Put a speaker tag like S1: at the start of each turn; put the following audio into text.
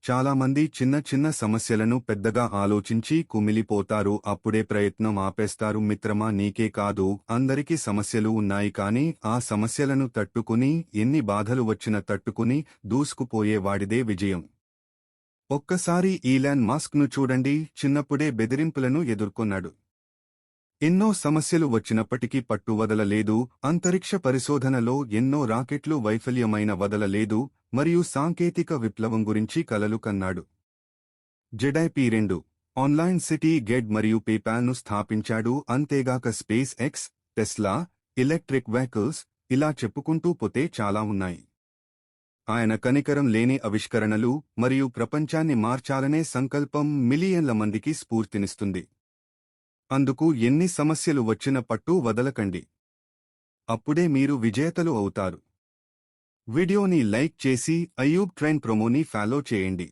S1: చాలామంది చిన్న చిన్న సమస్యలను పెద్దగా ఆలోచించి కుమిలిపోతారు. అప్పుడే ప్రయత్నం ఆపేస్తారు. మిత్రమా, నీకే కాదు, అందరికీ సమస్యలు ఉన్నాయి. కానీ ఆ సమస్యలను తట్టుకుని, ఎన్ని బాధలు వచ్చినా తట్టుకుని దూసుకుపోయేవాడిదే విజయం. ఒక్కసారి ఈలాన్ మస్క్ను చూడండి. చిన్నప్పుడే బెదిరింపులను ఎదుర్కొన్నాడు. ఎన్నో సమస్యలు వచ్చినప్పటికీ పట్టు వదలలేదు. అంతరిక్ష పరిశోధనలో ఎన్నో రాకెట్లు వైఫల్యమైన వదలలేదు మరియు సాంకేతిక విప్లవం గురించి కలలు కన్నాడు. జెడైపి2 ఆన్లైన్ సిటీ గెడ్ మరియు పేపాల్ను స్థాపించాడు. అంతేగాక space X, Tesla, electric vehicles, ఇలా చెప్పుకుంటూ పోతే చాలా ఉన్నాయి. ఆయన కనికరం లేని ఆవిష్కరణలు మరియు ప్రపంచాన్ని మార్చాలనే సంకల్పం మిలియన్ల మందికి స్ఫూర్తినిస్తుంది. అందుకు ఎన్ని సమస్యలు వచ్చినా పట్టు వదలకండి. అప్పుడే మీరు విజేతలు అవుతారు. వీడియోని లైక్ చేసి అయూబ్ ట్రైన్ ప్రోమోని ఫాలో చేయండి.